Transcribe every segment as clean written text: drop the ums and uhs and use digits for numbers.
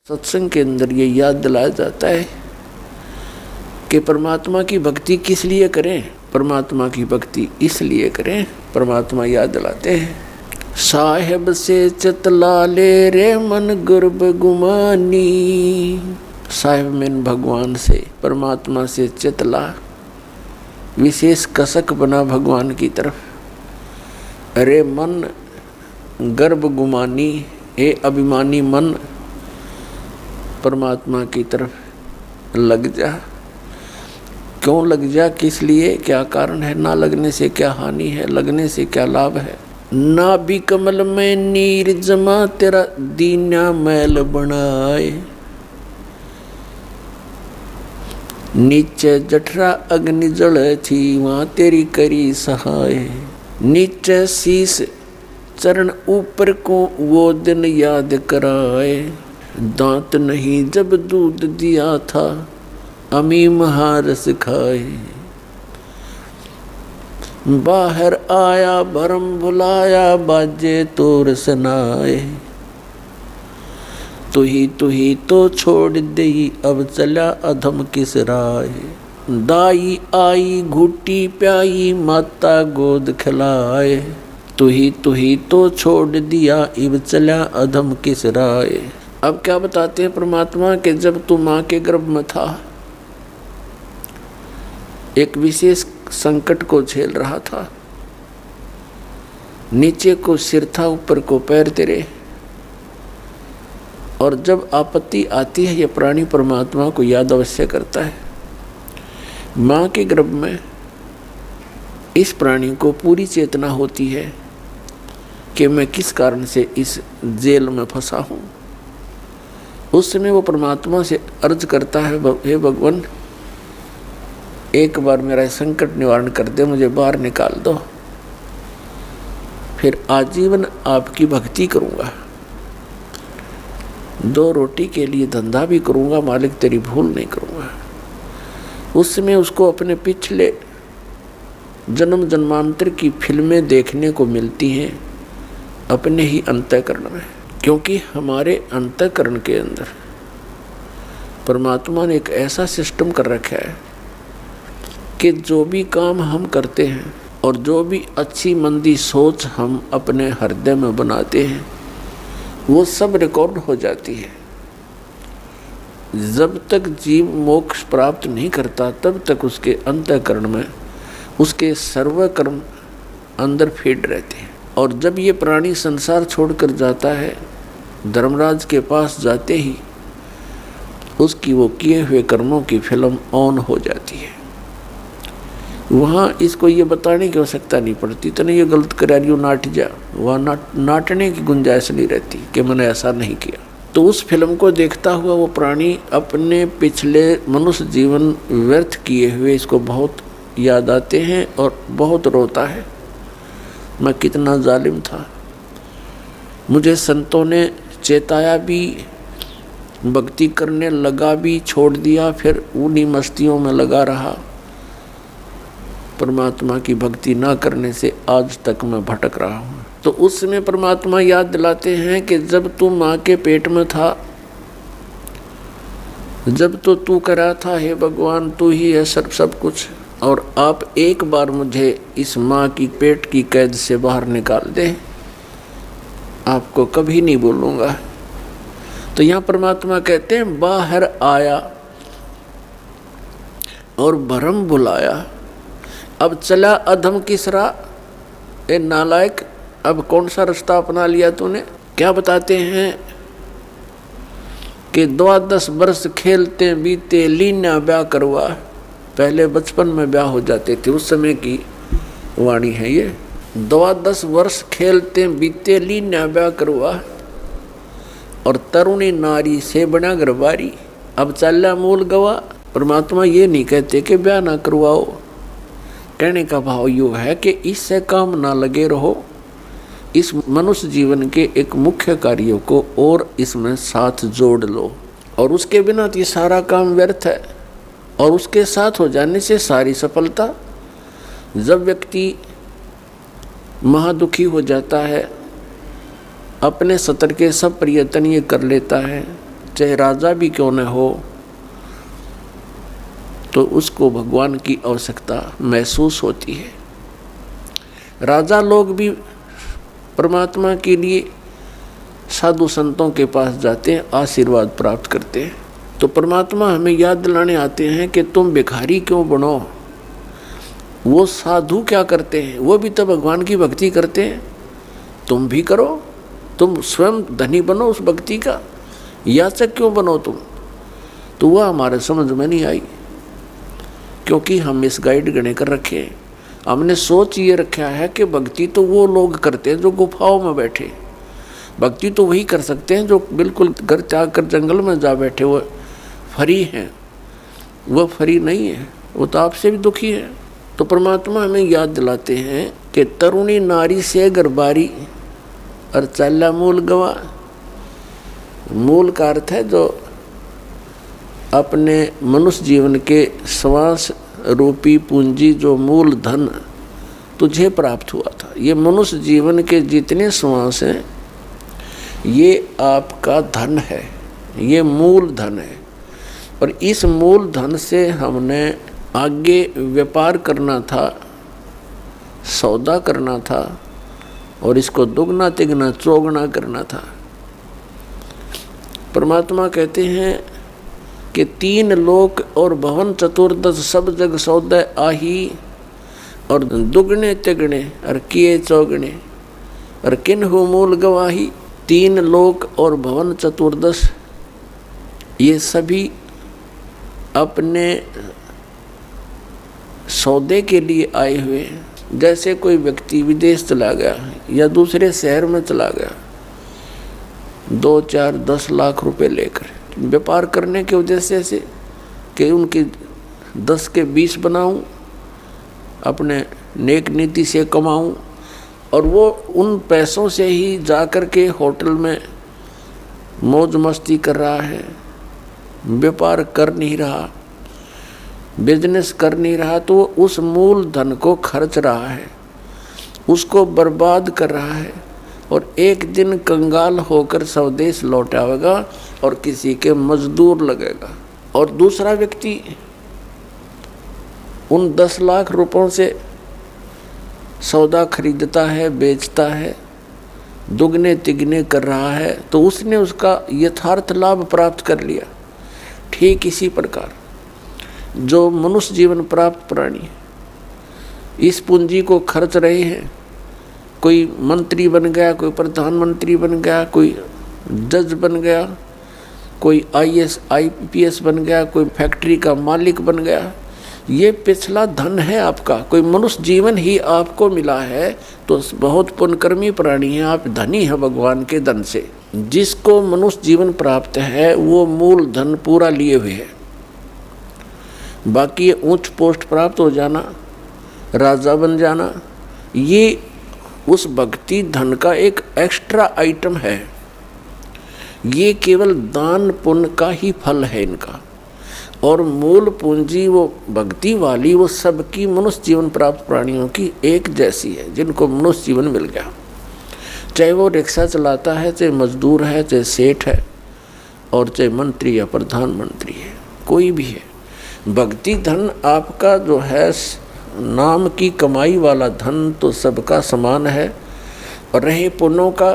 सत्संग के अंदर ये याद दिलाया जाता है कि परमात्मा की भक्ति किस लिए करें। परमात्मा की भक्ति इसलिए करें, परमात्मा याद दिलाते हैं। साहेब से चतला ले रे मन गर्भ गुमानी। साहेब में भगवान से, परमात्मा से चितला, विशेष कसक बना भगवान की तरफ। अरे मन गर्भ गुमानी, ए अभिमानी मन, परमात्मा की तरफ लग जा। क्यों लग जा, किस लिए, क्या कारण है? ना लगने से क्या हानि है, लगने से क्या लाभ है? ना भी कमल में नीर जमा तेरा दीना मैल बनाए। नीचे जठरा अग्नि जल थी वहाँ तेरी करी सहाय। नीचे शीस चरण ऊपर को वो दिन याद कराए। दांत नहीं जब दूध दिया था अमी महारस खाए। बाहर आया भरम भुलाया बाजे तोर सनाए। तू ही तो छोड़ दे अब चला अधम किस राय। दाई आई घुटी प्याई माता गोद खिलाए। तू ही तो छोड़ दिया अब चला अधम किस राय। अब क्या बताते हैं परमात्मा के जब तू माँ के गर्भ में था, एक विशेष संकट को झेल रहा था। नीचे को सिर था, ऊपर को पैर तेरे। और जब आपत्ति आती है, यह प्राणी परमात्मा को याद अवश्य करता है। माँ के गर्भ में इस प्राणी को पूरी चेतना होती है कि मैं किस कारण से इस जेल में फंसा हूँ। उस समय वो परमात्मा से अर्ज करता है, हे भगवान, एक बार मेरा संकट निवारण कर दे, मुझे बाहर निकाल दो, फिर आजीवन आपकी भक्ति करूँगा। 2 रोटी के लिए धंधा भी करूँगा, मालिक तेरी भूल नहीं करूँगा। उस समय उसको अपने पिछले जन्म जन्मांतर की फिल्में देखने को मिलती हैं अपने ही अंतःकरण में, क्योंकि हमारे अंतःकरण के अंदर परमात्मा ने एक ऐसा सिस्टम कर रखा है कि जो भी काम हम करते हैं और जो भी अच्छी मंदी सोच हम अपने हृदय में बनाते हैं, वो सब रिकॉर्ड हो जाती है। जब तक जीव मोक्ष प्राप्त नहीं करता, तब तक उसके अंतःकरण में उसके सर्व कर्म अंदर फीड रहते हैं। और जब ये प्राणी संसार छोड़कर जाता है, धर्मराज के पास जाते ही उसकी वो किए हुए कर्मों की फिल्म ऑन हो जाती है। वहाँ इसको ये बताने की आवश्यकता नहीं पड़ती, तो नहीं ये गलत करा रही हो, नाट जा। वहाँ नाटने की गुंजाइश नहीं रहती कि मैंने ऐसा नहीं किया। तो उस फिल्म को देखता हुआ वो प्राणी अपने पिछले मनुष्य जीवन व्यर्थ किए हुए इसको बहुत याद आते हैं और बहुत रोता है। मैं कितना जालिम था, मुझे संतों ने चेताया भी, भक्ति करने लगा भी, छोड़ दिया, फिर उन्हीं मस्तियों में लगा रहा। परमात्मा की भक्ति ना करने से आज तक मैं भटक रहा हूँ। तो उस समय परमात्मा याद दिलाते हैं कि जब तू माँ के पेट में था, जब तो तू करा था, हे भगवान तू ही है सब कुछ, और आप एक बार मुझे इस माँ की पेट की कैद से बाहर निकाल दे, आपको कभी नहीं बोलूँगा। तो यहाँ परमात्मा कहते हैं बाहर आया और भरम बुलाया, अब चला अधम किस राह। ए नालायक, अब कौन सा रास्ता अपना लिया तूने। क्या बताते हैं कि 12 वर्ष खेलते बीते लीना ब्याह करवा। पहले बचपन में ब्याह हो जाते थे, उस समय की वाणी है ये। 12 वर्ष खेलते बीते लीना ब्याह करवा, और तरुणी नारी से बना गरबारी, अब चला मूल गवा। परमात्मा ये नहीं कहते कि ब्याह ना करवाओ, कहने का भाव यो है कि इससे काम ना लगे रहो, इस मनुष्य जीवन के एक मुख्य कार्यों को और इसमें साथ जोड़ लो। और उसके बिना तो ये सारा काम व्यर्थ है, और उसके साथ हो जाने से सारी सफलता। जब व्यक्ति महादुखी हो जाता है, अपने सतर के सब प्रयत्न ये कर लेता है, चाहे राजा भी क्यों न हो, तो उसको भगवान की आवश्यकता महसूस होती है। राजा लोग भी परमात्मा के लिए साधु संतों के पास जाते हैं, आशीर्वाद प्राप्त करते हैं। तो परमात्मा हमें याद दिलाने आते हैं कि तुम भिखारी क्यों बनो। वो साधु क्या करते हैं, वो भी तो भगवान की भक्ति करते हैं, तुम भी करो। तुम स्वयं धनी बनो उस भक्ति का, याचक क्यों बनो तुम। तो वह हमारे समझ में नहीं आई, क्योंकि हम इस गाइड गणे कर रखे हैं। हमने सोच ये रखा है कि भक्ति तो वो लोग करते हैं जो गुफाओं में बैठे, भक्ति तो वही कर सकते हैं जो बिल्कुल घर त्याग कर जंगल में जा बैठे, वो फरी हैं। वह फरी नहीं है, वो तो आपसे भी दुखी है। तो परमात्मा हमें याद दिलाते हैं कि तरुणी नारी से गरबारी और चाला मूल गवा। मूल का अर्थ है जो अपने मनुष्य जीवन के श्वास रूपी पूंजी, जो मूल धन तुझे प्राप्त हुआ था। ये मनुष्य जीवन के जितने श्वास हैं ये आपका धन है, ये मूल धन है। और इस मूल धन से हमने आगे व्यापार करना था, सौदा करना था, और इसको दुगना तिगना चौगुना करना था। परमात्मा कहते हैं कि 3 लोक और भवन चतुर्दश सब जग सौदे आही, और दुगने तिगने और किए चौगने और किन्हु मूल गवाही। 3 लोक और भवन चतुर्दश ये सभी अपने सौदे के लिए आए हुए हैं। जैसे कोई व्यक्ति विदेश चला गया या दूसरे शहर में चला गया 2, 4, 10 लाख रुपए लेकर व्यापार करने के उद्देश्य से कि उनकी 10 के 20 बनाऊं, अपने नेक नीति से कमाऊं, और वो उन पैसों से ही जाकर के होटल में मौज मस्ती कर रहा है, व्यापार कर नहीं रहा, बिजनेस कर नहीं रहा, तो उस मूल धन को खर्च रहा है, उसको बर्बाद कर रहा है, और एक दिन कंगाल होकर स्वदेश लौट आएगा और किसी के मजदूर लगेगा। और दूसरा व्यक्ति उन 10 लाख रुपयों से सौदा खरीदता है, बेचता है, दुगने तिगने कर रहा है, तो उसने उसका यथार्थ लाभ प्राप्त कर लिया। ठीक इसी प्रकार जो मनुष्य जीवन प्राप्त प्राणी इस पूंजी को खर्च रहे हैं, कोई मंत्री बन गया, कोई प्रधानमंत्री बन गया, कोई जज बन गया, कोई IAS IPS बन गया, कोई फैक्ट्री का मालिक बन गया, ये पिछला धन है आपका। कोई मनुष्य जीवन ही आपको मिला है तो बहुत पुण्यकर्मी प्राणी है, आप धनी है भगवान के धन से। जिसको मनुष्य जीवन प्राप्त है वो मूल धन पूरा लिए हुए है। बाकी ये ऊंच पोस्ट प्राप्त हो जाना, राजा बन जाना, ये उस भक्ति धन का एक एक्स्ट्रा आइटम है। ये केवल दान पुण्य का ही फल है इनका। और मूल पूंजी वो भक्ति वाली, वो सबकी मनुष्य जीवन प्राप्त प्राणियों की एक जैसी है, जिनको मनुष्य जीवन मिल गया। चाहे वो रिक्शा चलाता है, चाहे मजदूर है, चाहे सेठ है, और चाहे मंत्री या प्रधानमंत्री है, कोई भी है। भक्ति धन आपका जो है नाम की कमाई वाला धन तो सबका समान है। और रहे पुण्यों का,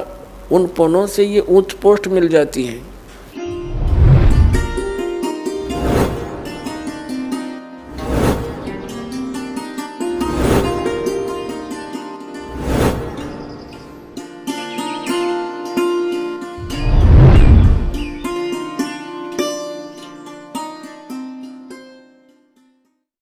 उन पुण्यों से ये ऊंच पोस्ट मिल जाती है।